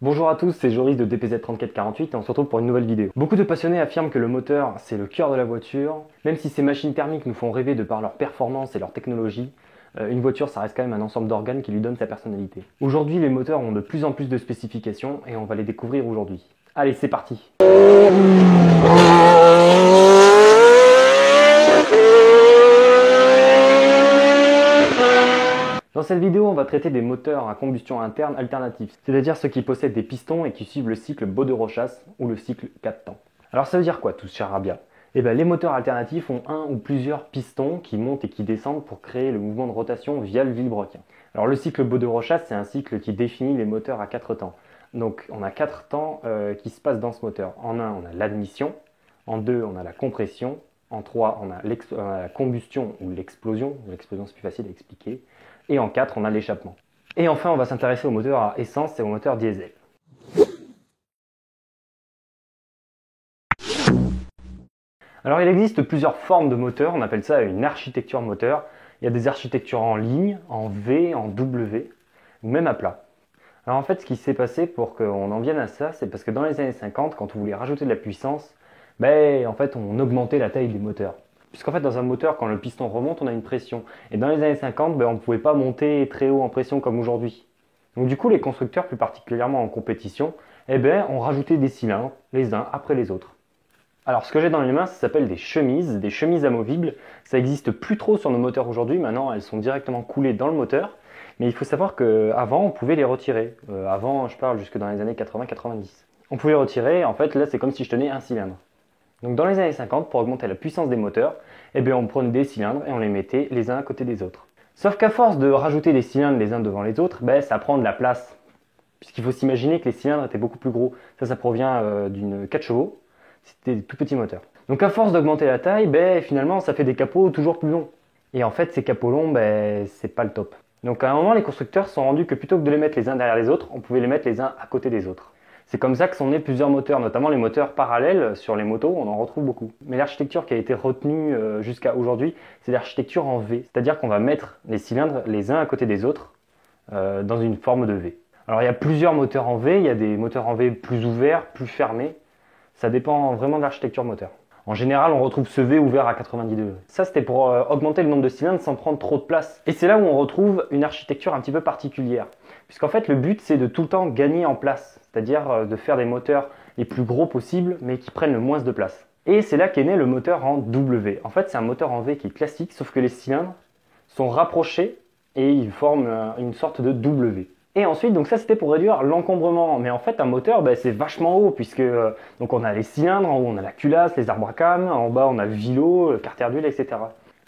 Bonjour à tous, c'est Joris de DPZ3448 et on se retrouve pour une nouvelle vidéo. Beaucoup de passionnés affirment que le moteur, c'est le cœur de la voiture. Même si ces machines thermiques nous font rêver de par leur performance et leur technologie, une voiture, ça reste quand même un ensemble d'organes qui lui donne sa personnalité. Aujourd'hui, les moteurs ont de plus en plus de spécifications et on va les découvrir aujourd'hui. Allez, c'est parti! Dans cette vidéo, on va traiter des moteurs à combustion interne alternatifs, c'est-à-dire ceux qui possèdent des pistons et qui suivent le cycle Baud-de-Rochas ou le cycle 4 temps. Alors ça veut dire quoi tout ce charabia? Eh bien, les moteurs alternatifs ont un ou plusieurs pistons qui montent et qui descendent pour créer le mouvement de rotation via le vilebrequin. Alors le cycle Baud-de-Rochas, c'est un cycle qui définit les moteurs à 4 temps. Donc on a 4 temps qui se passent dans ce moteur. En 1, on a l'admission, en 2, on a la compression, en 3, on a la combustion ou l'explosion. L'explosion, c'est plus facile à expliquer. Et en 4, on a l'échappement. Et enfin, on va s'intéresser aux moteurs à essence et aux moteurs diesel. Alors, il existe plusieurs formes de moteurs, on appelle ça une architecture moteur. Il y a des architectures en ligne, en V, en W, ou même à plat. Alors en fait, ce qui s'est passé pour qu'on en vienne à ça, c'est parce que dans les années 50, quand on voulait rajouter de la puissance, en fait, on augmentait la taille des moteurs. Puisqu'en fait, dans un moteur, quand le piston remonte, on a une pression. Et dans les années 50, on ne pouvait pas monter très haut en pression comme aujourd'hui. Donc du coup, les constructeurs, plus particulièrement en compétition, ont rajouté des cylindres, les uns après les autres. Alors ce que j'ai dans les mains, ça s'appelle des chemises amovibles. Ça n'existe plus trop sur nos moteurs aujourd'hui, maintenant elles sont directement coulées dans le moteur. Mais il faut savoir qu'avant, on pouvait les retirer. Avant, je parle jusque dans les années 80-90. On pouvait les retirer, en fait là c'est comme si je tenais un cylindre. Donc dans les années 50, pour augmenter la puissance des moteurs, on prenait des cylindres et on les mettait les uns à côté des autres. Sauf qu'à force de rajouter des cylindres les uns devant les autres, ça prend de la place. Puisqu'il faut s'imaginer que les cylindres étaient beaucoup plus gros. Ça provient d'une 4 chevaux, c'était des tout petits moteurs. Donc à force d'augmenter la taille, finalement ça fait des capots toujours plus longs. Et en fait ces capots longs, c'est pas le top. Donc à un moment les constructeurs se sont rendus que plutôt que de les mettre les uns derrière les autres, on pouvait les mettre les uns à côté des autres. C'est comme ça que sont nés plusieurs moteurs, notamment les moteurs parallèles sur les motos, on en retrouve beaucoup. Mais l'architecture qui a été retenue jusqu'à aujourd'hui, c'est l'architecture en V. C'est-à-dire qu'on va mettre les cylindres les uns à côté des autres dans une forme de V. Alors il y a plusieurs moteurs en V, il y a des moteurs en V plus ouverts, plus fermés. Ça dépend vraiment de l'architecture moteur. En général, on retrouve ce V ouvert à 90 degrés. Ça, c'était pour augmenter le nombre de cylindres sans prendre trop de place. Et c'est là où on retrouve une architecture un petit peu particulière. Puisqu'en fait, le but, c'est de tout le temps gagner en place. C'est-à-dire de faire des moteurs les plus gros possibles, mais qui prennent le moins de place. Et c'est là qu'est né le moteur en W. En fait, c'est un moteur en V qui est classique, sauf que les cylindres sont rapprochés et ils forment une sorte de W. Et ensuite, donc ça c'était pour réduire l'encombrement. Mais en fait, un moteur, c'est vachement haut, puisque donc on a les cylindres, en haut on a la culasse, les arbres à cames, en bas on a le vilo, le carter d'huile, etc.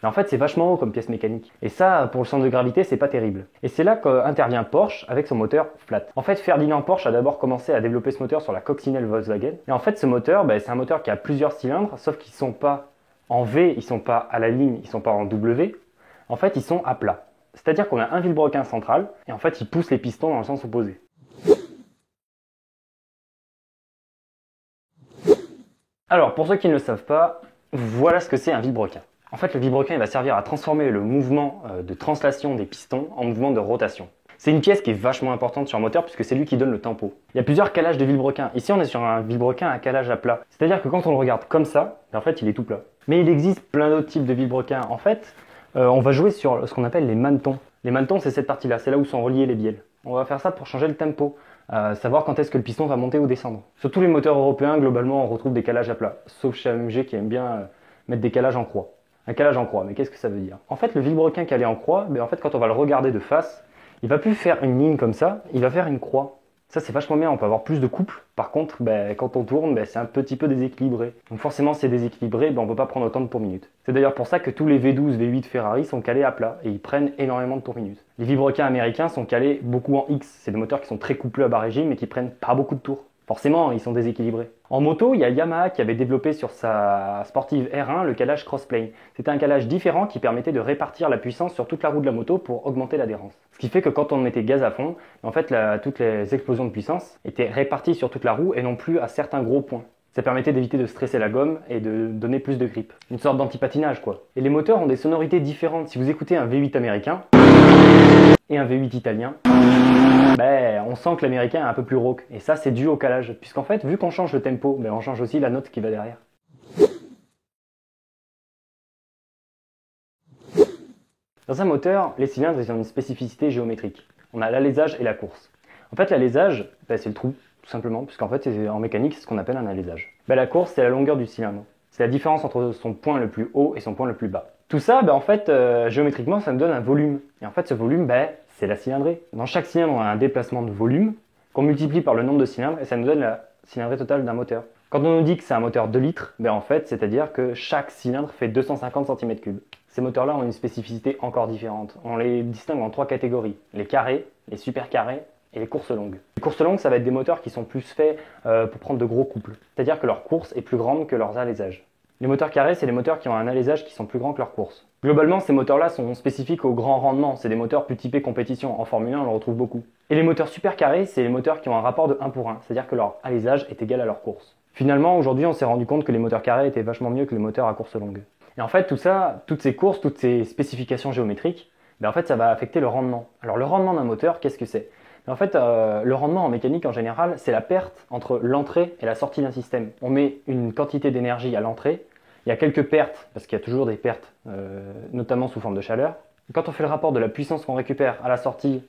Mais en fait, c'est vachement haut comme pièce mécanique. Et ça, pour le centre de gravité, c'est pas terrible. Et c'est là qu'intervient Porsche avec son moteur flat. En fait, Ferdinand Porsche a d'abord commencé à développer ce moteur sur la coccinelle Volkswagen. Et en fait, ce moteur, c'est un moteur qui a plusieurs cylindres, sauf qu'ils sont pas en V, ils sont pas à la ligne, ils sont pas en W. En fait, ils sont à plat. C'est-à-dire qu'on a un vilebrequin central, et en fait, il pousse les pistons dans le sens opposé. Alors, pour ceux qui ne le savent pas, voilà ce que c'est un vilebrequin. En fait, le vilebrequin il va servir à transformer le mouvement de translation des pistons en mouvement de rotation. C'est une pièce qui est vachement importante sur un moteur puisque c'est lui qui donne le tempo. Il y a plusieurs calages de vilebrequin. Ici, on est sur un vilebrequin à calage à plat. C'est-à-dire que quand on le regarde comme ça, en fait, il est tout plat. Mais il existe plein d'autres types de vilebrequins. En fait, on va jouer sur ce qu'on appelle les manetons. Les manetons, c'est cette partie-là, c'est là où sont reliés les bielles. On va faire ça pour changer le tempo, savoir quand est-ce que le piston va monter ou descendre. Sur tous les moteurs européens, globalement, on retrouve des calages à plat, sauf chez AMG qui aime bien mettre des calages en croix. Un calage en croix, mais qu'est-ce que ça veut dire? En fait, le vilebrequin calé en croix, en fait, quand on va le regarder de face, il va plus faire une ligne comme ça, il va faire une croix. Ça, c'est vachement bien, on peut avoir plus de couple. Par contre, quand on tourne, c'est un petit peu déséquilibré. Donc forcément, c'est déséquilibré, on ne peut pas prendre autant de tours minute. C'est d'ailleurs pour ça que tous les V12, V8 Ferrari sont calés à plat et ils prennent énormément de tours minute. Les vilebrequins américains sont calés beaucoup en X. C'est des moteurs qui sont très couplés à bas régime mais qui prennent pas beaucoup de tours. Forcément, ils sont déséquilibrés. En moto, il y a Yamaha qui avait développé sur sa sportive R1 le calage crossplane. C'était un calage différent qui permettait de répartir la puissance sur toute la roue de la moto pour augmenter l'adhérence. Ce qui fait que quand on mettait gaz à fond, en fait, toutes les explosions de puissance étaient réparties sur toute la roue et non plus à certains gros points. Ça permettait d'éviter de stresser la gomme et de donner plus de grip. Une sorte d'anti-patinage quoi. Et les moteurs ont des sonorités différentes. Si vous écoutez un V8 américain et un V8 italien, ben, on sent que l'américain est un peu plus rauque. Et ça, c'est dû au calage. Puisqu'en fait, vu qu'on change le tempo, ben, on change aussi la note qui va derrière. Dans un moteur, les cylindres ils ont une spécificité géométrique. On a l'alésage et la course. En fait, l'alésage, ben, c'est le trou, tout simplement, puisqu'en fait, en mécanique, c'est ce qu'on appelle un alésage. Ben, la course, c'est la longueur du cylindre. C'est la différence entre son point le plus haut et son point le plus bas. Tout ça, ben, en fait, géométriquement, ça me donne un volume. Et en fait, ce volume, ben, c'est la cylindrée. Dans chaque cylindre, on a un déplacement de volume qu'on multiplie par le nombre de cylindres et ça nous donne la cylindrée totale d'un moteur. Quand on nous dit que c'est un moteur 2 litres, ben, en fait, c'est-à-dire que chaque cylindre fait 250 cm3. Ces moteurs-là ont une spécificité encore différente. On les distingue en 3 catégories. Les carrés, les super carrés et les courses longues. Les courses longues, ça va être des moteurs qui sont plus faits pour prendre de gros couples. C'est-à-dire que leur course est plus grande que leurs alésages. Les moteurs carrés, c'est les moteurs qui ont un alésage qui sont plus grands que leur course. Globalement, ces moteurs-là sont spécifiques au grand rendement. C'est des moteurs plus typés compétition. En Formule 1, on le retrouve beaucoup. Et les moteurs super carrés, c'est les moteurs qui ont un rapport de 1 pour 1. C'est-à-dire que leur alésage est égal à leur course. Finalement, aujourd'hui, on s'est rendu compte que les moteurs carrés étaient vachement mieux que les moteurs à course longue. Et en fait, tout ça, toutes ces courses, toutes ces spécifications géométriques, ben en fait, ça va affecter le rendement. Alors, le rendement d'un moteur, qu'est-ce que c'est? En fait, le rendement en mécanique en général, c'est la perte entre l'entrée et la sortie d'un système. On met une quantité d'énergie à l'entrée, il y a quelques pertes, parce qu'il y a toujours des pertes, notamment sous forme de chaleur. Quand on fait le rapport de la puissance qu'on récupère à la sortie,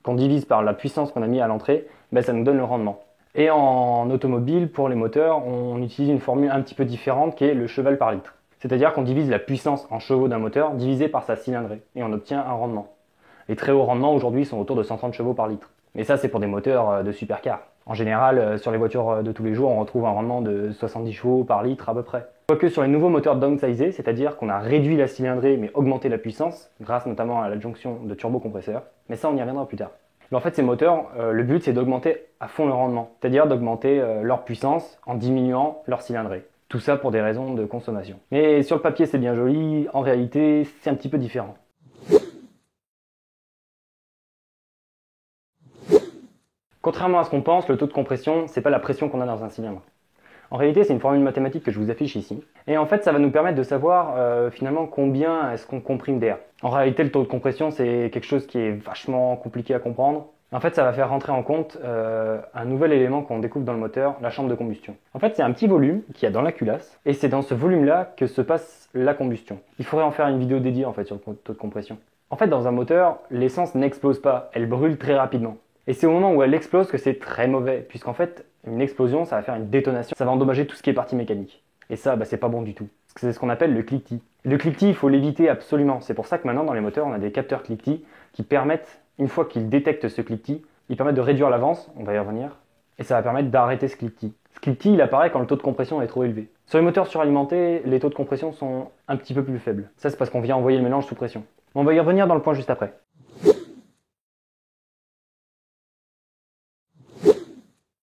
qu'on divise par la puissance qu'on a mis à l'entrée, ben ça nous donne le rendement. Et en automobile, pour les moteurs, on utilise une formule un petit peu différente qui est le cheval par litre. C'est-à-dire qu'on divise la puissance en chevaux d'un moteur divisé par sa cylindrée et on obtient un rendement. Les très hauts rendements aujourd'hui sont autour de 130 chevaux par litre. Mais ça, c'est pour des moteurs de supercar. En général, sur les voitures de tous les jours, on retrouve un rendement de 70 chevaux par litre à peu près. Quoique sur les nouveaux moteurs downsizés, c'est-à-dire qu'on a réduit la cylindrée mais augmenté la puissance, grâce notamment à l'adjonction de turbocompresseurs. Mais ça, on y reviendra plus tard. Mais en fait, ces moteurs, le but, c'est d'augmenter à fond le rendement. C'est-à-dire d'augmenter leur puissance en diminuant leur cylindrée. Tout ça pour des raisons de consommation. Mais sur le papier, c'est bien joli. En réalité, c'est un petit peu différent. Contrairement à ce qu'on pense, le taux de compression, c'est pas la pression qu'on a dans un cylindre. En réalité, c'est une formule mathématique que je vous affiche ici. Et en fait, ça va nous permettre de savoir finalement combien est-ce qu'on comprime d'air. En réalité, le taux de compression, c'est quelque chose qui est vachement compliqué à comprendre. En fait, ça va faire rentrer en compte un nouvel élément qu'on découvre dans le moteur, la chambre de combustion. En fait, c'est un petit volume qu'il y a dans la culasse, et c'est dans ce volume-là que se passe la combustion. Il faudrait en faire une vidéo dédiée en fait sur le taux de compression. En fait, dans un moteur, l'essence n'explose pas, elle brûle très rapidement. Et c'est au moment où elle explose que c'est très mauvais, puisqu'en fait, une explosion, ça va faire une détonation, ça va endommager tout ce qui est partie mécanique. Et ça, c'est pas bon du tout. C'est ce qu'on appelle le cliquetis. Le cliquetis, il faut l'éviter absolument. C'est pour ça que maintenant, dans les moteurs, on a des capteurs cliquetis qui permettent, une fois qu'ils détectent ce cliquetis, ils permettent de réduire l'avance, on va y revenir, et ça va permettre d'arrêter ce cliquetis. Ce cliquetis, il apparaît quand le taux de compression est trop élevé. Sur les moteurs suralimentés, les taux de compression sont un petit peu plus faibles. Ça, c'est parce qu'on vient envoyer le mélange sous pression. On va y revenir dans le point juste après.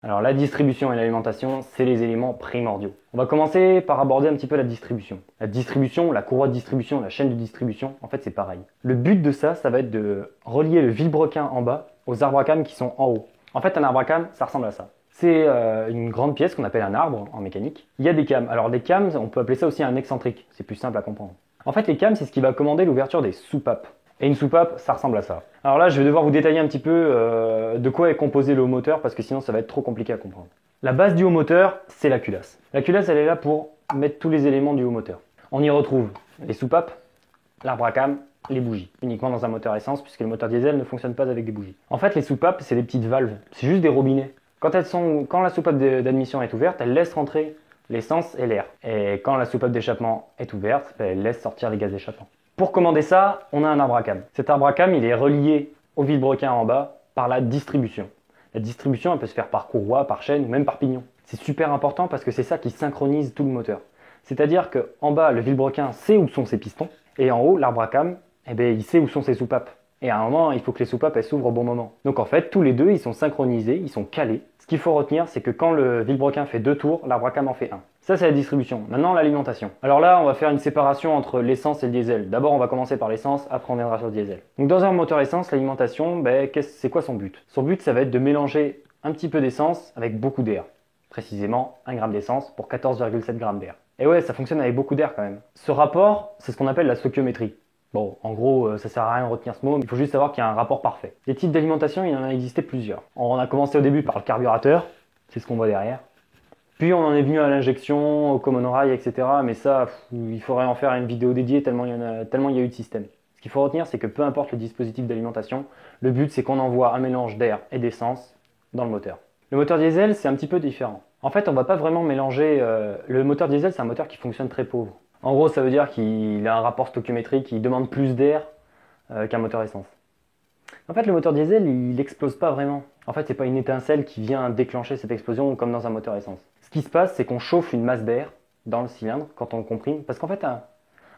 Alors la distribution et l'alimentation, c'est les éléments primordiaux. On va commencer par aborder un petit peu la distribution. La distribution, la courroie de distribution, la chaîne de distribution, en fait c'est pareil. Le but de ça, ça va être de relier le vilebrequin en bas aux arbres à cames qui sont en haut. En fait un arbre à cames, ça ressemble à ça. C'est une grande pièce qu'on appelle un arbre en mécanique. Il y a des cames. Alors des cames, on peut appeler ça aussi un excentrique, c'est plus simple à comprendre. En fait les cames, c'est ce qui va commander l'ouverture des soupapes. Et une soupape, ça ressemble à ça. Alors là, je vais devoir vous détailler un petit peu de quoi est composé le haut moteur parce que sinon ça va être trop compliqué à comprendre. La base du haut moteur, c'est la culasse. La culasse, elle est là pour mettre tous les éléments du haut moteur. On y retrouve les soupapes, l'arbre à cames, les bougies. Uniquement dans un moteur essence puisque le moteur diesel ne fonctionne pas avec des bougies. En fait, les soupapes, c'est des petites valves. C'est juste des robinets. Quand la soupape d'admission est ouverte, elle laisse rentrer l'essence et l'air. Et quand la soupape d'échappement est ouverte, elle laisse sortir les gaz d'échappement. Pour commander ça, on a un arbre à cames. Cet arbre à cames, il est relié au vilebrequin en bas par la distribution. La distribution, elle peut se faire par courroie, par chaîne ou même par pignon. C'est super important parce que c'est ça qui synchronise tout le moteur. C'est-à-dire qu'en bas, le vilebrequin sait où sont ses pistons et en haut, l'arbre à cames, il sait où sont ses soupapes. Et à un moment, il faut que les soupapes elles s'ouvrent au bon moment. Donc en fait, tous les deux, ils sont synchronisés, ils sont calés. Ce qu'il faut retenir, c'est que quand le vilebrequin fait 2 tours, l'arbre à cames en fait 1. Ça, c'est la distribution. Maintenant, l'alimentation. Alors là, on va faire une séparation entre l'essence et le diesel. D'abord, on va commencer par l'essence, après on viendra sur le diesel. Donc dans un moteur essence, l'alimentation, c'est quoi son but? Son but, ça va être de mélanger un petit peu d'essence avec beaucoup d'air. Précisément, 1 g d'essence pour 14,7 g d'air. Et ouais, ça fonctionne avec beaucoup d'air quand même. Ce rapport, c'est ce qu'on appelle la stoichiométrie. Bon, en gros, ça sert à rien de retenir ce mot, mais il faut juste savoir qu'il y a un rapport parfait. Les types d'alimentation, il en a existé plusieurs. On a commencé au début par le carburateur, c'est ce qu'on voit derrière. Puis on en est venu à l'injection, au common rail, etc. Mais ça, il faudrait en faire une vidéo dédiée tellement il y a eu de systèmes. Ce qu'il faut retenir, c'est que peu importe le dispositif d'alimentation, le but c'est qu'on envoie un mélange d'air et d'essence dans le moteur. Le moteur diesel, c'est un petit peu différent. En fait, on va pas vraiment mélanger... le moteur diesel, c'est un moteur qui fonctionne très pauvre. En gros, ça veut dire qu'il a un rapport stoichiométrique qui demande plus d'air qu'un moteur essence. En fait, le moteur diesel, il explose pas vraiment. En fait, c'est pas une étincelle qui vient déclencher cette explosion comme dans un moteur essence. Ce qui se passe, c'est qu'on chauffe une masse d'air dans le cylindre quand on comprime. Parce qu'en fait, un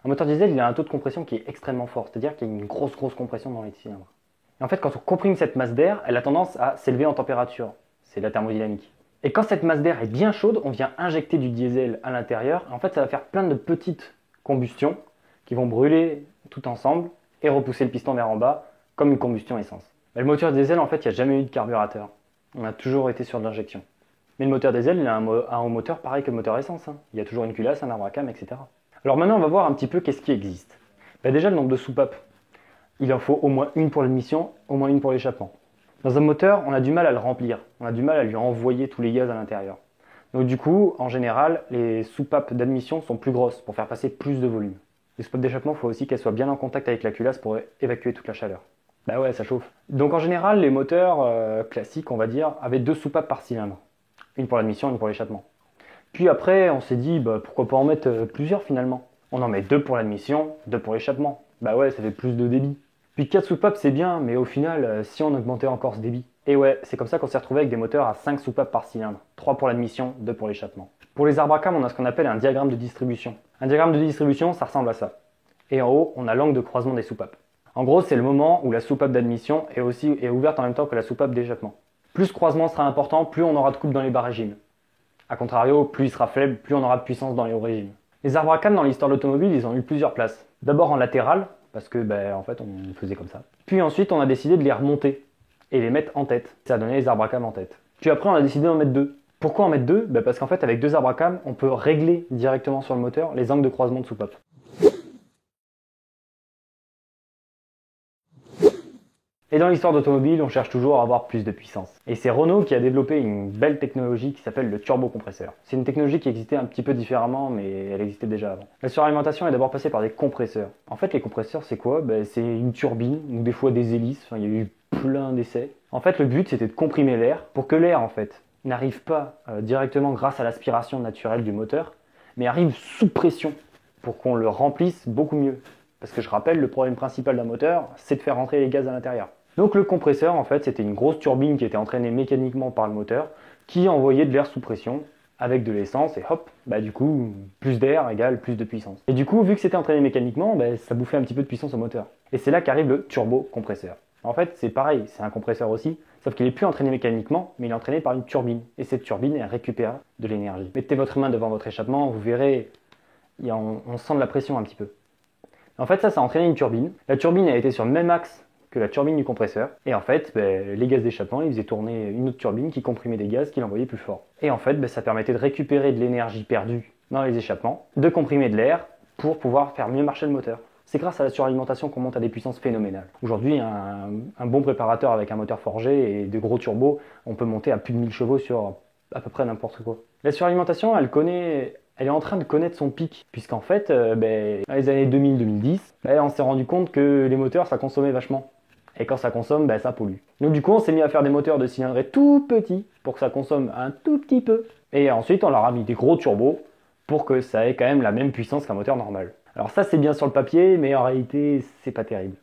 moteur diesel, il a un taux de compression qui est extrêmement fort. C'est-à-dire qu'il y a une grosse compression dans les cylindres. Et en fait, quand on comprime cette masse d'air, elle a tendance à s'élever en température. C'est la thermodynamique. Et quand cette masse d'air est bien chaude, on vient injecter du diesel à l'intérieur. En fait, ça va faire plein de petites combustions qui vont brûler tout ensemble et repousser le piston vers en bas comme une combustion essence. Mais le moteur diesel, en fait, il n'y a jamais eu de carburateur. On a toujours été sur de l'injection. Mais le moteur diesel, il a un moteur pareil que le moteur essence. Il y a toujours une culasse, un arbre à cam, etc. Alors maintenant, on va voir un petit peu qu'est-ce qui existe. Déjà, le nombre de soupapes. Il en faut au moins une pour l'émission, au moins une pour l'échappement. Dans un moteur, on a du mal à le remplir. On a du mal à lui envoyer tous les gaz à l'intérieur. Donc du coup, en général, les soupapes d'admission sont plus grosses pour faire passer plus de volume. Les soupapes d'échappement, il faut aussi qu'elles soient bien en contact avec la culasse pour évacuer toute la chaleur. Bah ouais, ça chauffe. Donc en général, les moteurs classiques, on va dire, avaient 2 soupapes par cylindre. Une pour l'admission, une pour l'échappement. Puis après, on s'est dit, pourquoi pas en mettre plusieurs finalement. On en met 2 pour l'admission, 2 pour l'échappement. Bah ouais, ça fait plus de débit. Puis 4 soupapes, c'est bien, mais au final, si on augmentait encore ce débit. Et ouais, c'est comme ça qu'on s'est retrouvé avec des moteurs à 5 soupapes par cylindre. 3 pour l'admission, 2 pour l'échappement. Pour les arbres à cam, on a ce qu'on appelle un diagramme de distribution. Un diagramme de distribution, ça ressemble à ça. Et en haut, on a l'angle de croisement des soupapes. En gros, c'est le moment où la soupape d'admission est ouverte en même temps que la soupape d'échappement. Plus ce croisement sera important, plus on aura de coupe dans les bas régimes. A contrario, plus il sera faible, plus on aura de puissance dans les hauts régimes. Les arbres à cam dans l'histoire de l'automobile, ils ont eu plusieurs places. D'abord en latéral, parce que en fait on faisait comme ça. Puis ensuite on a décidé de les remonter et les mettre en tête. Ça a donné les arbres à cam en tête. Puis après on a décidé d'en mettre 2. Pourquoi en mettre 2 ? Parce qu'en fait avec 2 arbres à cam, on peut régler directement sur le moteur les angles de croisement de soupape. Et dans l'histoire d'automobile, on cherche toujours à avoir plus de puissance. Et c'est Renault qui a développé une belle technologie qui s'appelle le turbocompresseur. C'est une technologie qui existait un petit peu différemment, mais elle existait déjà avant. La suralimentation est d'abord passée par des compresseurs. En fait, les compresseurs, c'est quoi ? C'est une turbine, ou des fois des hélices, il y a eu plein d'essais. En fait, le but, c'était de comprimer l'air pour que l'air, en fait, n'arrive pas directement grâce à l'aspiration naturelle du moteur, mais arrive sous pression pour qu'on le remplisse beaucoup mieux. Parce que je rappelle, le problème principal d'un moteur, c'est de faire rentrer les gaz à l'intérieur. Donc le compresseur, en fait, c'était une grosse turbine qui était entraînée mécaniquement par le moteur, qui envoyait de l'air sous pression avec de l'essence, et hop, du coup, plus d'air égale plus de puissance. Et du coup, vu que c'était entraîné mécaniquement, ça bouffait un petit peu de puissance au moteur. Et c'est là qu'arrive le turbocompresseur. En fait, c'est pareil, c'est un compresseur aussi, sauf qu'il est plus entraîné mécaniquement, mais il est entraîné par une turbine. Et cette turbine, elle récupère de l'énergie. Mettez votre main devant votre échappement, vous verrez, on sent de la pression un petit peu. En fait, ça a entraîné une turbine. La turbine a été sur le même axe que la turbine du compresseur. Et en fait, les gaz d'échappement, ils faisaient tourner une autre turbine qui comprimait des gaz qui l'envoyait plus fort. Et en fait, ça permettait de récupérer de l'énergie perdue dans les échappements, de comprimer de l'air pour pouvoir faire mieux marcher le moteur. C'est grâce à la suralimentation qu'on monte à des puissances phénoménales. Aujourd'hui, un bon préparateur avec un moteur forgé et de gros turbos, on peut monter à plus de 1000 chevaux sur à peu près n'importe quoi. La suralimentation, elle est en train de connaître son pic, puisqu'en fait, dans les années 2000-2010, on s'est rendu compte que les moteurs, ça consommait vachement. Et quand ça consomme, ça pollue. Donc du coup, on s'est mis à faire des moteurs de cylindrée tout petits, pour que ça consomme un tout petit peu. Et ensuite, on leur a mis des gros turbos, pour que ça ait quand même la même puissance qu'un moteur normal. Alors ça, c'est bien sur le papier, mais en réalité, c'est pas terrible.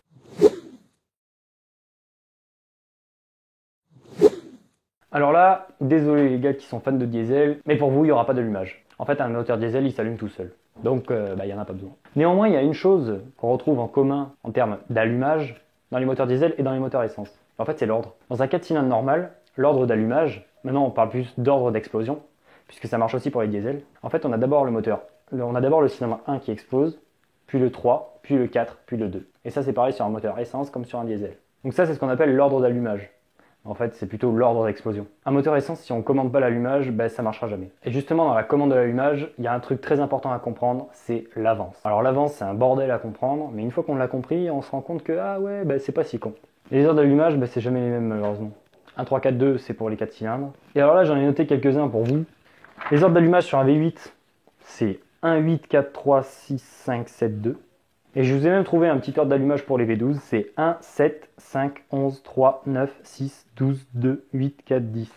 Alors là, désolé les gars qui sont fans de diesel, mais pour vous, il n'y aura pas d'allumage. En fait, un moteur diesel, il s'allume tout seul. Donc, il n'y en a pas besoin. Néanmoins, il y a une chose qu'on retrouve en commun en termes d'allumage dans les moteurs diesel et dans les moteurs essence. En fait, c'est l'ordre. Dans un 4 cylindres normal, l'ordre d'allumage, maintenant on parle plus d'ordre d'explosion, puisque ça marche aussi pour les diesels. En fait, on a d'abord le moteur. On a d'abord le cylindre 1 qui explose, puis le 3, puis le 4, puis le 2. Et ça, c'est pareil sur un moteur essence comme sur un diesel. Donc ça, c'est ce qu'on appelle l'ordre d'allumage. En fait, c'est plutôt l'ordre d'explosion. Un moteur essence, si on ne commande pas l'allumage, ça marchera jamais. Et justement, dans la commande de l'allumage, il y a un truc très important à comprendre, c'est l'avance. Alors l'avance, c'est un bordel à comprendre, mais une fois qu'on l'a compris, on se rend compte que c'est pas si con. Les heures d'allumage, c'est jamais les mêmes malheureusement. 1, 3, 4, 2, c'est pour les 4 cylindres. Et alors là, j'en ai noté quelques-uns pour vous. Les heures d'allumage sur un V8, c'est 1, 8, 4, 3, 6, 5, 7, 2. Et je vous ai même trouvé un petit ordre d'allumage pour les V12, c'est 1, 7, 5, 11, 3, 9, 6, 12, 2, 8, 4, 10.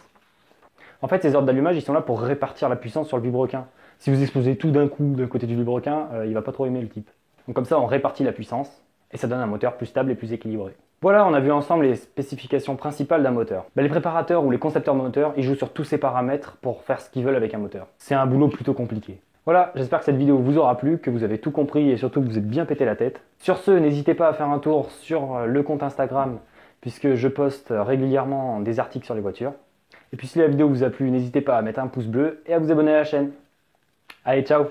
En fait, ces ordres d'allumage, ils sont là pour répartir la puissance sur le vilebrequin. Si vous explosez tout d'un coup d'un côté du vilebrequin, il va pas trop aimer le type. Donc comme ça, on répartit la puissance et ça donne un moteur plus stable et plus équilibré. Voilà, on a vu ensemble les spécifications principales d'un moteur. Les préparateurs ou les concepteurs de moteurs, ils jouent sur tous ces paramètres pour faire ce qu'ils veulent avec un moteur. C'est un boulot plutôt compliqué. Voilà, j'espère que cette vidéo vous aura plu, que vous avez tout compris et surtout que vous êtes bien pété la tête. Sur ce, n'hésitez pas à faire un tour sur le compte Instagram puisque je poste régulièrement des articles sur les voitures. Et puis si la vidéo vous a plu, n'hésitez pas à mettre un pouce bleu et à vous abonner à la chaîne. Allez, ciao!